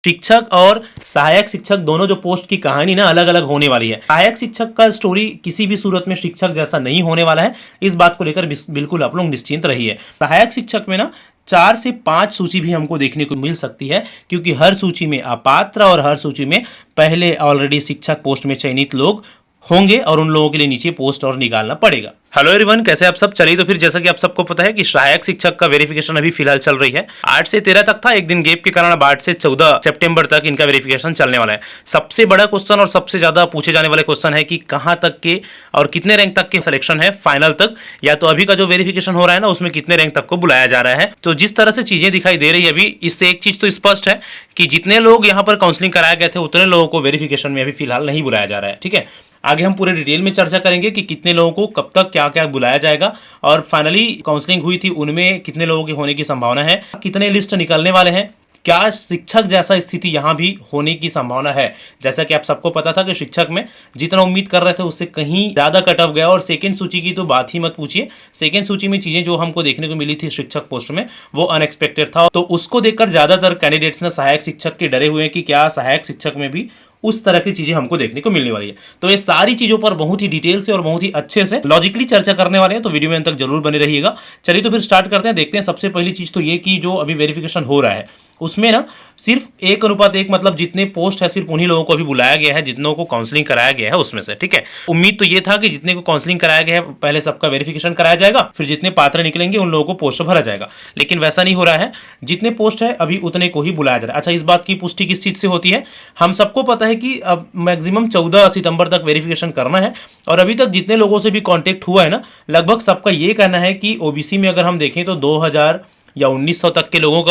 शिक्षक और सहायक शिक्षक दोनों जो पोस्ट की कहानी ना अलग अलग होने वाली है। सहायक शिक्षक का स्टोरी किसी भी सूरत में शिक्षक जैसा नहीं होने वाला है, इस बात को लेकर बिल्कुल आप लोग निश्चिंत रहिए। सहायक शिक्षक में ना 4 से 5 सूची भी हमको देखने को मिल सकती है, क्योंकि हर सूची में अपात्र और हर सूची में पहले ऑलरेडी शिक्षक पोस्ट में चयनित लोग होंगे और उन लोगों के लिए नीचे पोस्ट और निकालना पड़ेगा। हेलो एवरीवन, कैसे आप सब। चलिए तो फिर जैसा कि आप सबको पता है कि सहायक शिक्षक का वेरिफिकेशन अभी फिलहाल चल रही है। 8 से 13 तक था, एक दिन गैप के कारण अब 8 से 14 सितंबर तक इनका वेरिफिकेशन चलने वाला है। सबसे बड़ा क्वेश्चन और सबसे ज्यादा पूछे जाने वाले क्वेश्चन है कि कहां तक के और कितने रैंक तक के सिलेक्शन है फाइनल तक, या तो अभी का जो वेरिफिकेशन हो रहा है ना उसमें कितने रैंक तक को बुलाया जा रहा है। तो जिस तरह से चीजें दिखाई दे रही है अभी, इससे एक चीज तो स्पष्ट है कि जितने लोग यहाँ पर काउंसलिंग कराए गए थे उतने लोगों को वेरिफिकेशन में अभी फिलहाल नहीं बुलाया जा रहा है। ठीक है, आगे हम पूरे डिटेल में चर्चा करेंगे कि कितने लोगों को कब तक क्या क्या बुलाया जाएगा और फाइनली काउंसलिंग हुई थी उनमें कितने लोगों के होने की संभावना है, कितने लिस्ट निकलने वाले हैं, क्या शिक्षक जैसा स्थिति यहाँ भी होने की संभावना है। जैसा कि आप सबको पता था कि शिक्षक में जितना उम्मीद कर रहे थे उससे कहीं ज्यादा कट ऑफ गया, और सेकंड सूची की तो बात ही मत पूछिए। सेकंड सूची में चीजें जो हमको देखने को मिली थी शिक्षक पोस्ट में वो अनएक्सपेक्टेड था, तो उसको देखकर ज्यादातर कैंडिडेट्स ने सहायक शिक्षक के डरे हुए हैं कि क्या सहायक शिक्षक में भी उस तरह की चीजें हमको देखने को मिलने वाली है। तो ये सारी चीजों पर बहुत ही डिटेल से और बहुत ही अच्छे से लॉजिकली चर्चा करने वाले हैं, तो वीडियो में अंत तक जरूर बने रहिएगा। चलिए तो फिर स्टार्ट करते हैं, देखते हैं। सबसे पहली चीज तो ये कि जो अभी वेरिफिकेशन हो रहा है उसमें ना सिर्फ 1:1, मतलब जितने पोस्ट है सिर्फ उन्हीं लोगों को अभी बुलाया गया है जितनों को काउंसलिंग कराया गया है उसमें से। ठीक है, उम्मीद तो ये था कि जितने को काउंसलिंग कराया गया है पहले सबका वेरिफिकेशन कराया जाएगा, फिर जितने पात्र निकलेंगे उन लोगों को पोस्ट भरा जाएगा, लेकिन वैसा नहीं हो रहा है। जितने पोस्ट है अभी उतने को ही बुलाया जा रहा है। अच्छा, इस बात की पुष्टि किस चीज से होती है? हम सबको पता है कि अब मैक्सिमम 14 सितंबर तक वेरिफिकेशन करना है, और अभी तक जितने लोगों से भी कांटेक्ट हुआ है ना, लगभग सबका ये कहना है कि ओबीसी में अगर हम देखें तो 2000 या 1900 तक के लोगों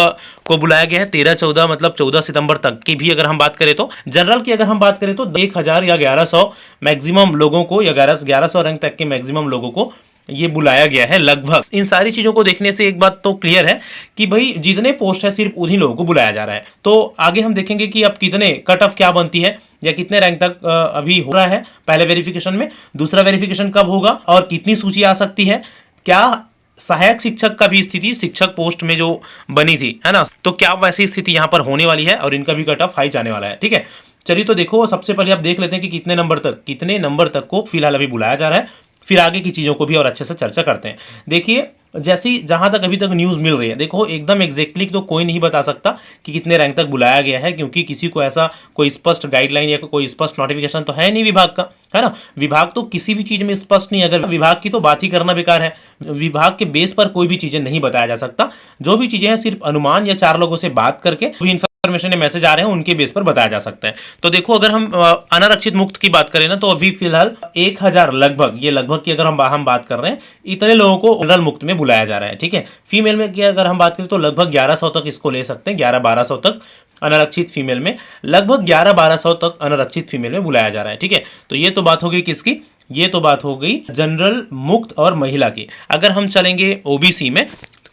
को बुलाया गया है। 13-14 मतलब 14 सितंबर तक की भी अगर हम बात करें तो, जनरल की अगर हम बात करें तो 1000 या 1100 मैक्सिमम लोगों को, या 1100 रैंक तक के मैक्सिमम लोगों को ये बुलाया गया है लगभग। इन सारी चीजों को देखने से एक बात तो क्लियर है कि भाई जितने पोस्ट है सिर्फ उन्हीं लोगों को बुलाया जा रहा है। तो आगे हम देखेंगे कि अब कितने कट ऑफ क्या बनती है या कितने रैंक तक अभी हो रहा है पहले वेरिफिकेशन में, दूसरा वेरिफिकेशन कब होगा और कितनी सूची आ सकती है, क्या सहायक शिक्षक का भी स्थिति शिक्षक पोस्ट में जो बनी थी है ना, तो क्या वैसी स्थिति यहाँ पर होने वाली है और इनका भी कट ऑफ हाई जाने वाला है। ठीक है, चलिए तो देखो, सबसे पहले आप देख लेते हैं कि कितने नंबर तक को फिलहाल अभी बुलाया जा रहा है, फिर आगे की चीजों को भी और अच्छे से चर्चा करते हैं। देखिए, जैसी जहां तक अभी तक न्यूज मिल रही है, देखो एकदम एग्जैक्टली तो कोई नहीं बता सकता कि कितने रैंक तक बुलाया गया है, क्योंकि किसी को ऐसा कोई स्पष्ट गाइडलाइन या कोई स्पष्ट नोटिफिकेशन तो है नहीं विभाग का, है ना। विभाग तो किसी भी चीज में स्पष्ट नहीं, अगर विभाग की तो बात ही करना बेकार है। विभाग के बेस पर कोई भी चीजें नहीं बताया जा सकता, जो भी चीजें हैं सिर्फ अनुमान या 4 लोगों से बात करके इन्फॉर्मेशन मैसेज आ रहे हैं उनके बेस पर बताया जा सकता है। तो देखो, अगर हम अनारक्षित मुक्त की बात करें ना, तो अभी फिलहाल 1000 लगभग, ये लगभग की अगर हम बात कर रहे हैं, इतने लोगों को जनरल मुक्त में बुलाया जा रहा है। ठीक है, फीमेल में की अगर हम बात करें तो लगभग 1100 तक इसको ले सकते हैं, 1100-1200 तक अनारक्षित फीमेल में, लगभग 1100-1200 तक अनारक्षित फीमेल में बुलाया जा रहा है। ठीक है, तो ये तो बात हो गई किसकी, ये तो बात हो गई जनरल मुक्त और महिला की। अगर हम चलेंगे ओबीसी में,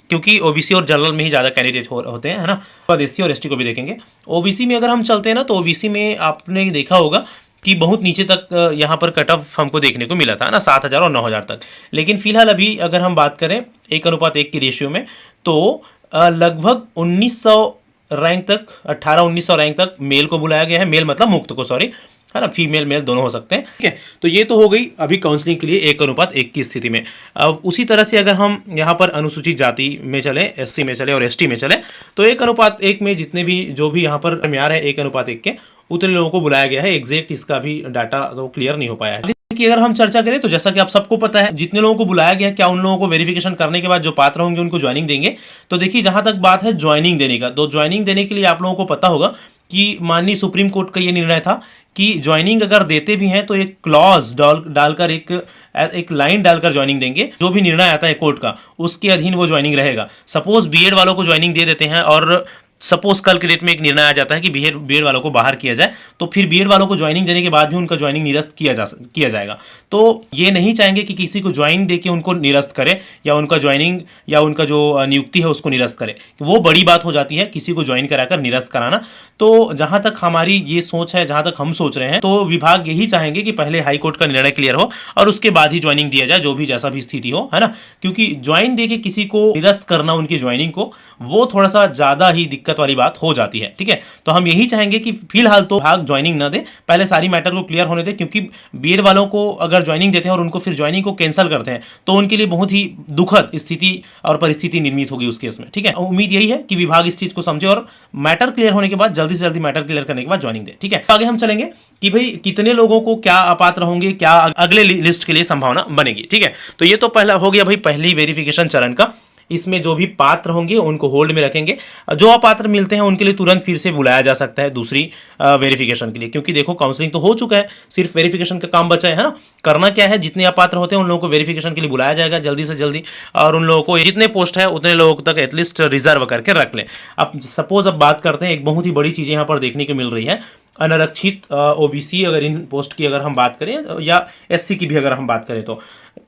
क्योंकि ओबीसी और जनरल में ही ज़्यादा कैंडिडेट होते हैं, है ना, एससी और एसटी को भी देखेंगे। ओबीसी में अगर हम चलते हैं ना, तो ओबीसी में आपने देखा होगा कि बहुत नीचे तक यहाँ पर कट ऑफ हमको देखने को मिला था ना, 7000 और 9000 तक। लेकिन फिलहाल अभी अगर हम बात करें 1:1 की रेशियो में, तो लगभग 1900 रैंक तक, 1800-1900 रैंक तक मेल को बुलाया गया है, मेल मतलब मुक्त को, सॉरी, है ना, फीमेल मेल दोनों हो सकते हैं। ठीक है, तो ये तो हो गई अभी काउंसलिंग के लिए 1:1 की स्थिति में। अब उसी तरह से अगर हम यहाँ पर अनुसूचित जाति में चले, एससी में चले और एसटी में चले, तो 1:1 में जितने भी जो भी यहाँ पर म्यार है 1:1 के, उतने लोगों को बुलाया गया है। एग्जैक्ट इसका भी डाटा तो क्लियर नहीं हो पाया है कि अगर हम चर्चा करें तो जैसा कि आप सबको पता है, जितने लोगों को बुलाया गया, क्या उन लोगों को वेरिफिकेशन करने के बाद जो पात्र होंगे उनको ज्वाइनिंग देंगे। तो देखिए, जहां तक बात है ज्वाइनिंग देने का, तो ज्वाइनिंग देने के लिए आप लोगों को पता होगा कि माननीय सुप्रीम कोर्ट का ये निर्णय था कि ज्वाइनिंग अगर देते भी हैं तो एक क्लॉज डालकर, एक लाइन डालकर ज्वाइनिंग देंगे। जो भी निर्णय आता है कोर्ट का उसके अधीन वो ज्वाइनिंग रहेगा। सपोज बीएड वालों को ज्वाइनिंग दे देते हैं और सपोज कल के डेट में एक निर्णय आ जाता है कि बीएड वालों को बाहर किया जाए, तो फिर बीएड वालों को ज्वाइनिंग देने के बाद भी उनका ज्वाइनिंग निरस्त किया जाएगा। तो ये नहीं चाहेंगे कि किसी को ज्वाइनिंग देके उनको निरस्त करे, या उनका ज्वाइनिंग या उनका जो नियुक्ति है उसको निरस्त करे। वो बड़ी बात हो जाती है किसी को ज्वाइन कराकर निरस्त कराना। तो जहां तक हमारी ये सोच है, जहां तक हम सोच रहे हैं, तो विभाग यही चाहेंगे कि पहले हाई कोर्ट का निर्णय क्लियर हो और उसके बाद ही ज्वाइनिंग दिया जाए, जो भी जैसा भी स्थिति हो, है ना। क्योंकि ज्वाइन देके किसी को निरस्त करना, उनकी ज्वाइनिंग को, वो थोड़ा सा ज्यादा ही दिक्कत दिक्कत वाली बात हो जाती है। ठीक है, तो हम यही चाहेंगे कि फिलहाल तो भाग ज्वाइनिंग ना दे, पहले सारी मैटर को क्लियर होने दे, क्योंकि बीएड वालों को अगर ज्वाइनिंग देते हैं और उनको फिर ज्वाइनिंग को कैंसिल करते हैं तो उनके लिए बहुत ही दुखद स्थिति और परिस्थिति निर्मित होगी उस केस में। ठीक है, उम्मीद यही है कि विभाग इस चीज को समझे और मैटर क्लियर होने के बाद जल्दी से जल्दी मैटर क्लियर करने के बाद ज्वाइनिंग दे। ठीक है, आगे हम चलेंगे कि भाई कितने लोगों को क्या अपात्र होंगे, क्या अगले लिस्ट के लिए संभावना बनेगी। ठीक है, तो ये तो पहला हो गया भाई पहली वेरिफिकेशन चरण का। इसमें जो भी पात्र होंगे उनको होल्ड में रखेंगे, जो अपात्र मिलते हैं उनके लिए तुरंत फिर से बुलाया जा सकता है दूसरी वेरिफिकेशन के लिए, क्योंकि देखो काउंसलिंग तो हो चुका है, सिर्फ वेरिफिकेशन का काम बचा है ना। करना क्या है, जितने अपात्र होते हैं उन लोगों को वेरिफिकेशन के लिए बुलाया जाएगा जल्दी से जल्दी, और उन लोगों को जितने पोस्ट है उतने लोगों तक एटलीस्ट रिजर्व करके रख लें। अब सपोज अब बात करते हैं, एक बहुत ही बड़ी चीज़ यहाँ पर देखने को मिल रही है, अनारक्षित ओबीसी, अगर इन पोस्ट की अगर हम बात करें या एससी की भी अगर हम बात करें, तो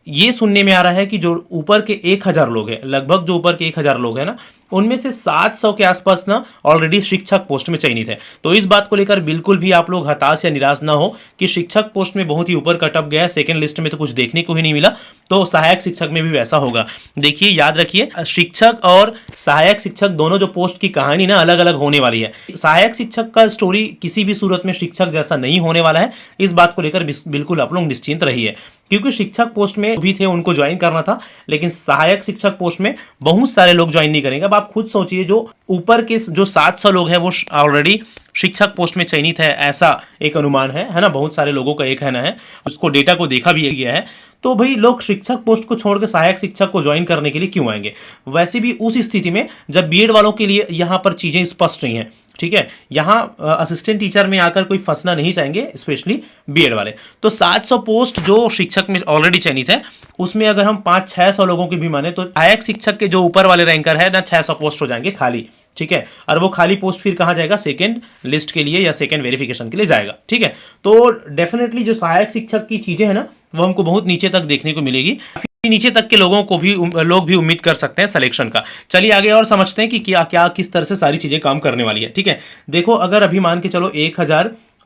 ये सुनने में आ रहा है कि जो ऊपर के 1000 लोग हैं, लगभग जो ऊपर के 1000 लोग हैं ना, उनमें से 700 के आसपास ना ऑलरेडी शिक्षक पोस्ट में चयनित है। तो इस बात को लेकर बिल्कुल भी आप लोग हताश या निराश ना हो कि शिक्षक पोस्ट में बहुत ही ऊपर कटअप गया है, सेकंड लिस्ट में तो कुछ देखने को ही नहीं मिला, तो सहायक शिक्षक में भी वैसा होगा। देखिए, याद रखिए, शिक्षक और सहायक शिक्षक दोनों जो पोस्ट की कहानी ना अलग अलग होने वाली है। सहायक शिक्षक का स्टोरी किसी भी सूरत में शिक्षक जैसा नहीं होने वाला है, इस बात को लेकर बिल्कुल आप लोग निश्चिंत रहिए, क्योंकि शिक्षक पोस्ट में भी थे उनको ज्वाइन करना था, लेकिन सहायक शिक्षक पोस्ट में बहुत सारे लोग ज्वाइन नहीं करेंगे। अब आप खुद सोचिए, जो ऊपर के जो 700 लोग हैं वो ऑलरेडी शिक्षक पोस्ट में चयनित है, ऐसा एक अनुमान है ना, बहुत सारे लोगों का एक कहना है, उसको डेटा को देखा भी गया है। तो भाई लोग शिक्षक पोस्ट को छोड़कर सहायक शिक्षक को ज्वाइन करने के लिए क्यों आएंगे? वैसे भी उस स्थिति में जब बीएड वालों के लिए यहाँ पर चीजें स्पष्ट नहीं है। ठीक है, यहाँ असिस्टेंट टीचर में आकर कोई फंसना नहीं चाहेंगे, स्पेशली बीएड वाले। तो 700 पोस्ट जो शिक्षक में ऑलरेडी चयनित है, उसमें अगर हम 500-600 लोगों की भी माने तो सहायक शिक्षक के जो ऊपर वाले रैंकर है ना, 600 पोस्ट हो जाएंगे खाली। ठीक है, और वो खाली पोस्ट फिर कहाँ जाएगा? सेकंड लिस्ट के लिए या सेकंड वेरिफिकेशन के लिए जाएगा। ठीक है, तो डेफिनेटली जो सहायक शिक्षक की चीजें है ना, वो हमको बहुत नीचे तक देखने को मिलेगी, नीचे तक के लोगों को भी लोग भी उम्मीद कर सकते हैं सिलेक्शन का। चलिए आगे और समझते हैं कि क्या क्या किस तरह से सारी चीजें काम करने वाली है। ठीक है, देखो, अगर अभी मान के चलो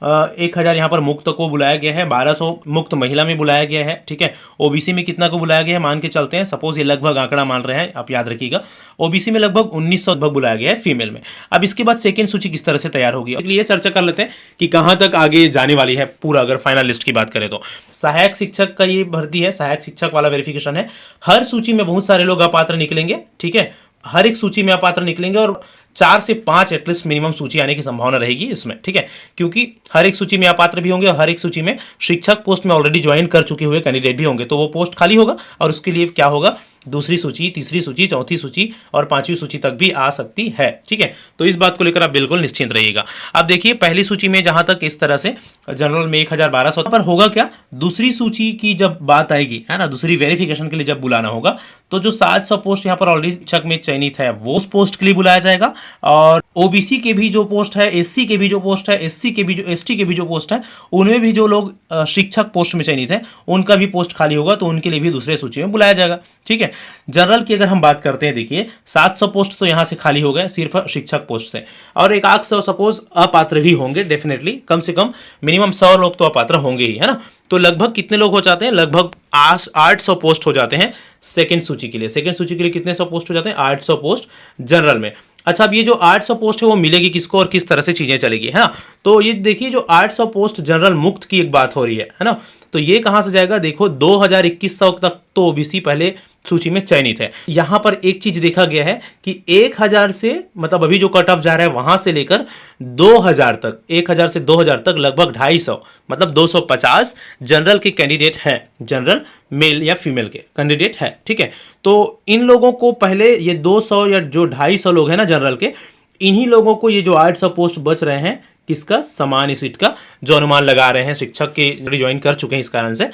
1000 यहाँ पर मुक्त को बुलाया गया है, 1200 मुक्त महिला में बुलाया गया है। ठीक है, ओबीसी में कितना को बुलाया गया है मान के चलते हैं, सपोज ये लगभग आंकड़ा मान रहे हैं, आप याद रखिएगा, ओबीसी में लगभग 1900 बुलाया गया है फीमेल में। अब इसके बाद सेकंड सूची किस तरह से तैयार होगी, इसलिए चर्चा कर लेते हैं कि कहां तक आगे जाने वाली है पूरा। अगर फाइनल लिस्ट की बात करें तो सहायक शिक्षक का ये भर्ती है, सहायक शिक्षक वाला वेरिफिकेशन है। हर सूची में बहुत सारे लोग अपात्र निकलेंगे। ठीक है, हर एक सूची में अपात्र निकलेंगे और 4 से 5 एटलीस्ट मिनिमम सूची आने की संभावना रहेगी इसमें। ठीक है, क्योंकि हर एक सूची में अपात्र भी होंगे और हर एक सूची में शिक्षक पोस्ट में ऑलरेडी ज्वाइन कर चुके हुए कैंडिडेट भी होंगे, तो वो पोस्ट खाली होगा और उसके लिए क्या होगा, दूसरी सूची, तीसरी सूची, चौथी सूची और पांचवी सूची तक भी आ सकती है। ठीक है, तो इस बात को लेकर आप बिल्कुल निश्चिंत रहिएगा। अब देखिए, पहली सूची में जहां तक इस तरह से जनरल में 1000-1200 पर होगा क्या, दूसरी सूची की जब बात आएगी है ना, दूसरी वेरिफिकेशन के लिए जब बुलाना होगा, तो जो 700 पोस्ट यहाँ पर ऑलरेडी शिक्षक में चयनित है वो उस पोस्ट के लिए बुलाया जाएगा, और ओबीसी के भी जो पोस्ट है, एससी के भी जो पोस्ट है, एससी के भी जो, एसटी के भी जो पोस्ट है, उनमें भी जो लोग शिक्षक पोस्ट में चयनित है उनका भी पोस्ट खाली होगा, तो उनके लिए भी दूसरे सूची में बुलाया जाएगा। ठीक है, जनरल की अगर हम बात करते हैं, देखिए 700 पोस्ट तो यहां से खाली हो गए सिर्फ शिक्षक पोस्ट से, और एक 800 सपोज अपात्र भी होंगे, डेफिनेटली कम से कम मिनिमम 100 लोग तो अपात्र होंगे ही, है ना। तो लगभग कितने लोग हो जाते हैं, लगभग 800 पोस्ट हो जाते हैं सेकंड सूची के लिए। सेकंड सूची के लिए कितने 100 पोस्ट हो जाते हैं, 800 पोस्ट जनरल में। अच्छा, अब ये जो 800 पोस्ट है वो मिलेगी किसको और किस तरह से चीजें चलेगी, है ना। तो ये देखिए, जो 800 पोस्ट जनरल मुक्त की एक बात हो रही है ना, तो ये कहां से जाएगा, देखो 2100 तक तो ओबीसी पहले सूची में चयनित है। यहां पर एक चीज देखा गया है कि 1000 से, मतलब अभी जो कट ऑफ जा रहा है वहां से लेकर 2000 तक, 1000 से 2000 तक लगभग 250, मतलब 250 जनरल के कैंडिडेट हैं, जनरल मेल या फीमेल के कैंडिडेट है। ठीक है, तो इन लोगों को पहले ये 200 या जो 250 लोग हैं ना जनरल के, इन्हीं लोगों को ये जो 800 पोस्ट बच रहे हैं, किसका, समान सीट का, जो अनुमान लगा रहे हैं शिक्षक के ज्वाइन कर चुके हैं इस कारण से,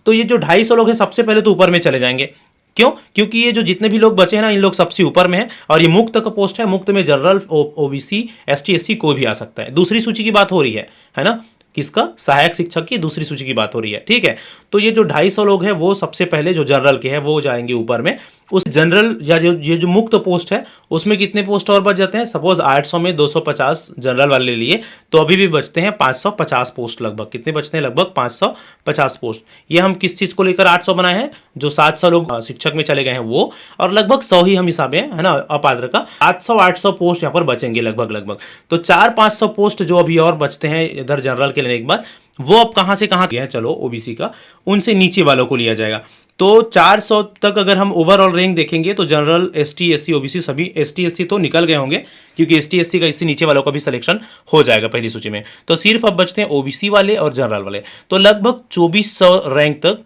तो ये जो 250 लोग हैं सबसे पहले तो ऊपर में चले जाएंगे। क्यों? क्योंकि ये जो जितने भी लोग बचे हैं ना, इन लोग सबसे ऊपर में है, और ये मुक्त का पोस्ट है, मुक्त में जनरल, ओबीसी, एसटी, एससी कोई भी आ सकता है। दूसरी सूची की बात हो रही है ना, किसका? सहायक शिक्षक की दूसरी सूची की बात हो रही है, ठीक है। तो ये जो 250 लोग हैं वो सबसे पहले जो जनरल के हैं वो जाएंगे ऊपर में। उस जनरल या जो मुक्त पोस्ट है उसमें कितने पोस्ट और बच जाते हैं? सपोज 800 में 250 जनरल वाले लिए तो अभी भी बचते हैं 550 पोस्ट लगभग। कितने बचते हैं? लगभग 550 पोस्ट। ये हम किस चीज को लेकर 800 बनाए हैं? जो 700 लोग शिक्षक में चले गए हैं वो, और लगभग 100 ही हम हिसाब है ना अपात्र का। 800 पोस्ट यहाँ पर बचेंगे लगभग। तो 400-500 पोस्ट जो अभी और बचते हैं इधर जनरल के लेने के बाद, वो अब कहां से कहां गए? चलो ओबीसी का, उनसे नीचे वालों को लिया जाएगा। तो 400 तक अगर हम ओवरऑल रैंक देखेंगे तो जनरल, एसटी, एससी, ओबीसी सभी, एसटी एससी तो निकल गए होंगे क्योंकि एसटी एससी का इससे नीचे वालों का भी सिलेक्शन हो जाएगा पहली सूची में। तो सिर्फ अब बचते हैं ओबीसी वाले और जनरल वाले। तो लगभग 2400 रैंक तक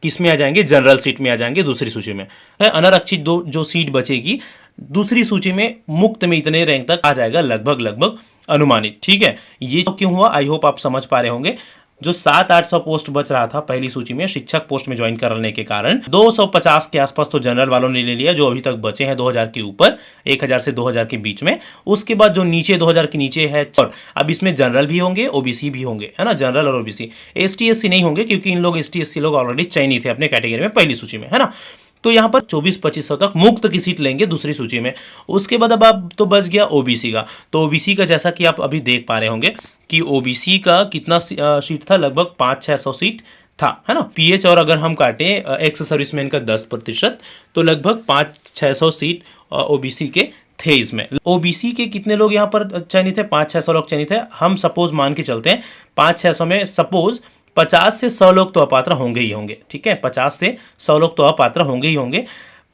किस में आ जाएंगे? जनरल सीट में आ जाएंगे दूसरी सूची में। अनारक्षित जो सीट बचेगी दूसरी सूची में, मुक्त में इतने रैंक तक आ जाएगा लगभग अनुमानित, ठीक है। ये तो क्यों हुआ? आई होप आप समझ पा रहे होंगे। जो 700-800 पोस्ट बच रहा था पहली सूची में शिक्षक पोस्ट में ज्वाइन करने के कारण 250 के आसपास तो जनरल वालों ने ले लिया, जो अभी तक बचे हैं 2000 के ऊपर, 1000 से 2000 के बीच में। उसके बाद जो नीचे 2000 के नीचे है, और अब इसमें जनरल भी होंगे, ओबीसी भी होंगे, है ना, जनरल और ओबीसी। एसटी एससी नहीं होंगे क्योंकि इन लोग एसटी एससी लोग ऑलरेडी चयनित थे अपने कैटेगरी में पहली सूची में, है ना। तो यहाँ पर 2400-2500 तक मुक्त की सीट लेंगे दूसरी सूची में। उसके बाद अब तो बच गया ओबीसी का। तो ओबीसी का जैसा कि आप अभी देख पा रहे होंगे कि ओबीसी का कितना सीट था? लगभग 500-600 सीट था, है ना। पीएच और अगर हम काटें एक्स सर्विसमैन का 10%, तो लगभग 500-600 सीट ओबीसी के थे इसमें। ओबीसी के कितने लोग यहाँ पर चयनित है? 500-600 लोग चयनित है। हम सपोज मान के चलते हैं 500-600 में सपोज 50 से 100 लोग तो अपात्र होंगे ही होंगे, ठीक है। 50 से 100 लोग तो अपात्र होंगे ही होंगे।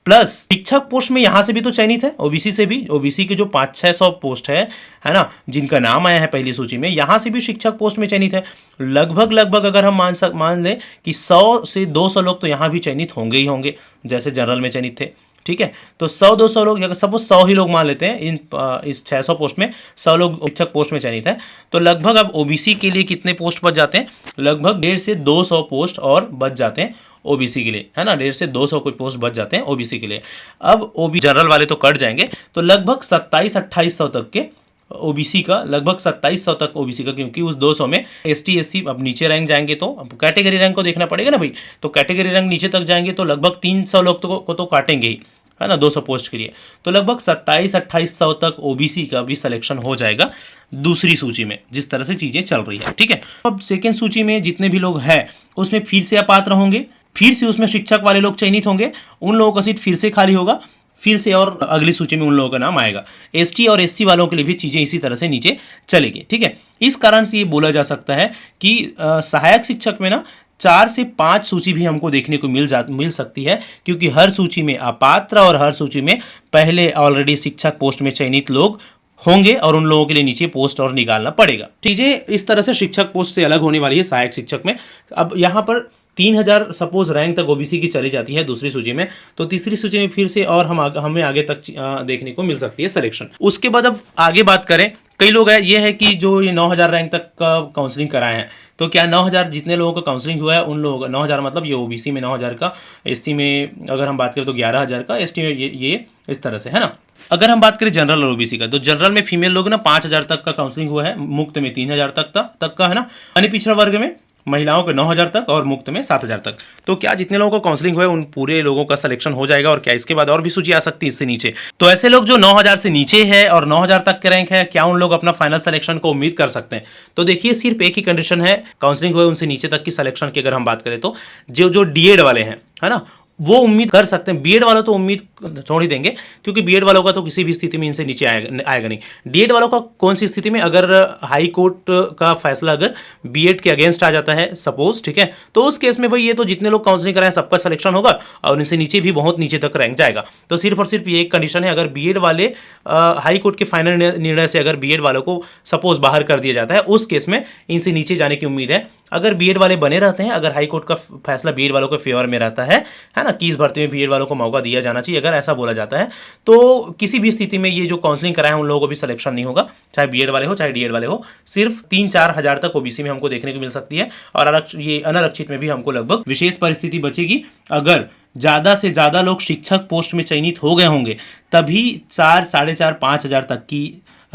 प्लस शिक्षक पोस्ट में यहां से भी तो चयनित है ओबीसी से भी। ओबीसी के जो 500-600 पोस्ट है ना, जिनका नाम आया है पहली सूची में, यहां से भी शिक्षक पोस्ट में चयनित है। लगभग अगर हम मान लें कि 100 से 200 लोग तो यहां भी चयनित होंगे ही होंगे, जैसे जनरल में चयनित थे, ठीक है। तो 100-200 लोग, अगर सपोज 100 ही लोग मान लेते हैं, इस 600 पोस्ट में 100 लोग शिक्षक पोस्ट में चयनित है, तो लगभग अब ओबीसी के लिए कितने पोस्ट बच जाते हैं? लगभग 150 से 200 पोस्ट और बच जाते हैं ओबीसी के लिए, है ना। 150 से 200 कोई पोस्ट बच जाते हैं ओबीसी के लिए। अब ओबीसी जनरल वाले तो कट जाएंगे, तो लगभग 2700-2800 तक के ओबीसी का, लगभग 2700 तक ओबीसी का, क्योंकि उस 200 में एसटी एससी अब नीचे रैंक जाएंगे तो अब कैटेगरी रैंक को देखना पड़ेगा ना भाई। तो कैटेगरी रैंक नीचे तक जाएंगे तो लगभग 300 लोग को तो काटेंगे ही, है ना, 200 पोस्ट के लिए। तो लगभग 2700-2800 तक ओबीसी का भी सिलेक्शन हो जाएगा दूसरी सूची में, जिस तरह से चीजें चल रही है, ठीक है। अब सेकेंड सूची में जितने भी लोग हैं उसमें फिर से अपात्र होंगे, फिर से उसमें शिक्षक वाले लोग चयनित होंगे, उन लोगों का सीट फिर से खाली होगा, फिर से और अगली सूची में उन लोगों का नाम आएगा। एसटी और एससी वालों के लिए भी चीजें इसी तरह से नीचे चलेगी, ठीक है। इस कारण से ये बोला जा सकता है कि सहायक शिक्षक में ना 4 से 5 सूची भी हमको देखने को मिल सकती है, क्योंकि हर सूची में अपात्र और हर सूची में पहले ऑलरेडी शिक्षक पोस्ट में चयनित लोग होंगे और उन लोगों के लिए नीचे पोस्ट और निकालना पड़ेगा। चीजें इस तरह से शिक्षक पोस्ट से अलग होने वाली है सहायक शिक्षक में। अब यहाँ पर 3000 सपोज रैंक तक ओबीसी की चली जाती है दूसरी सूची में, तो तीसरी सूची में फिर से और हमें आगे तक देखने को मिल सकती है सिलेक्शन। उसके बाद अब आगे बात करें, कई लोग ये है कि जो ये 9000 रैंक तक का काउंसलिंग कराए हैं, तो क्या 9000 जितने लोगों का काउंसलिंग हुआ है उन लोगों का 9000 मतलब ये ओबीसी में 9000 का, एसटी में अगर हम बात करें तो 11000 का, एसटी में ये इस तरह से, है ना। अगर हम बात करें जनरल और ओबीसी का, तो जनरल में फीमेल लोग ना 5000 तक का काउंसलिंग हुआ है, मुक्त में 3000 तक का, है ना। अन्य पिछड़ा वर्ग में महिलाओं के 9000 तक और मुक्त में 7000 तक। तो क्या जितने लोगों का काउंसलिंग हुआ है उन पूरे लोगों का सिलेक्शन हो जाएगा, और क्या इसके बाद और भी सूची आ सकती है इससे नीचे? तो ऐसे लोग जो 9000 से नीचे है और 9000 तक के रैंक है, क्या उन लोग अपना फाइनल सिलेक्शन को उम्मीद कर सकते हैं? तो देखिए, सिर्फ एक ही कंडीशन है काउंसलिंग हुए उनसे नीचे तक की सिलेक्शन की अगर हम बात करें तो, जो डीएड वाले हैं, है ना, वो उम्मीद कर सकते हैं। बीएड वालों तो उम्मीद छोड़ ही देंगे, क्योंकि बीएड वालों का तो किसी भी स्थिति में इनसे नीचे आएगा नहीं। डीएड वालों का कौन सी स्थिति में, अगर हाई कोर्ट का फैसला अगर बीएड के अगेंस्ट आ जाता है सपोज, ठीक है, तो उस केस में भाई ये तो जितने लोग काउंसलिंग कराएं सबका सिलेक्शन होगा और इनसे नीचे भी बहुत नीचे तक रैंक जाएगा। तो सिर्फ और सिर्फ ये एक कंडीशन है, अगर बीएड वाले हाई कोर्ट के फाइनल निर्णय से अगर बीएड वालों को सपोज बाहर कर दिया जाता है, उस केस में इनसे नीचे जाने की उम्मीद है। अगर बीएड वाले बने रहते हैं, अगर हाई कोर्ट का फैसला बीएड वालों के फेवर में रहता है ना, कि इस भर्ती में बीएड वालों को मौका दिया जाना चाहिए, अगर ऐसा बोला जाता है, तो किसी भी स्थिति में ये जो काउंसलिंग कराए उन लोगों को भी सिलेक्शन नहीं होगा, चाहे बीएड वाले हो चाहे डीएड वाले हो। सिर्फ 3-4 हजार तक ओबीसी में हमको देखने को मिल सकती है, और ये अनारक्षित में भी हमको लगभग विशेष परिस्थिति बचेगी। अगर ज्यादा से ज्यादा लोग शिक्षक पोस्ट में चयनित हो गए होंगे, तभी 4, 4.5, 5 हजार तक की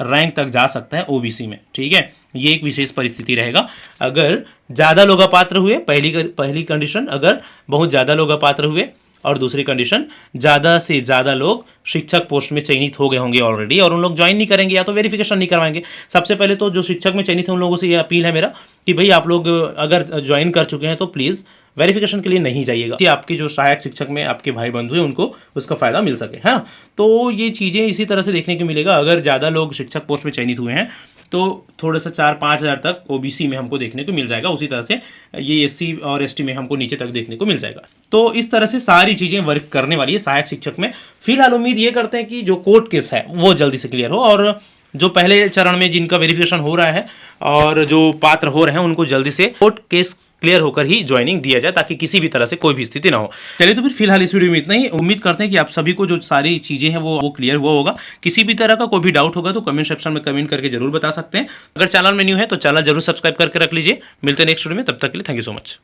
रैंक तक जा सकता है ओबीसी में, ठीक है। ये एक विशेष परिस्थिति रहेगा अगर ज़्यादा लोग अपात्र हुए, पहली कंडीशन अगर बहुत ज़्यादा लोग अपात्र हुए, और दूसरी कंडीशन ज़्यादा से ज़्यादा लोग शिक्षक पोस्ट में चयनित हो गए होंगे ऑलरेडी और उन लोग ज्वाइन नहीं करेंगे या तो वेरिफिकेशन नहीं करवाएंगे। सबसे पहले तो जो शिक्षक में चयनित हैं उन लोगों से ये अपील है मेरा कि भाई आप लोग अगर ज्वाइन कर चुके हैं तो प्लीज़ वेरिफिकेशन के लिए नहीं जाइएगा कि आपके जो सहायक शिक्षक में आपके भाई बंधु हैं उनको उसका फ़ायदा मिल सके, है ना। तो ये चीज़ें इसी तरह से देखने को मिलेगा। अगर ज़्यादा लोग शिक्षक पोस्ट में चयनित हुए हैं तो थोड़ा सा 4-5 हज़ार तक ओबीसी में हमको देखने को मिल जाएगा। उसी तरह से ये एससी और एसटी में हमको नीचे तक देखने को मिल जाएगा। तो इस तरह से सारी चीज़ें वर्क करने वाली है सहायक शिक्षक में। फिलहाल उम्मीद ये करते हैं कि जो कोर्ट केस है वो जल्दी से क्लियर हो और जो पहले चरण में जिनका वेरिफिकेशन हो रहा है और जो पात्र हो रहे हैं उनको जल्दी से कोर्ट केस क्लियर होकर ही ज्वाइनिंग दिया जाए ताकि किसी भी तरह से कोई भी स्थिति ना हो। चलिए तो फिर फिलहाल इस वीडियो में इतना ही। उम्मीद करते हैं कि आप सभी को जो सारी चीज़ें हैं वो क्लियर हुआ होगा। किसी भी तरह का कोई भी डाउट होगा तो कमेंट सेक्शन में कमेंट करके जरूर बता सकते हैं। अगर चैनल में न्यू है तो चैनल जरूर सब्सक्राइब करके रख लीजिए। मिलते हैं नेक्स्ट वीडियो में, तब तक के लिए थैंक यू सो मच।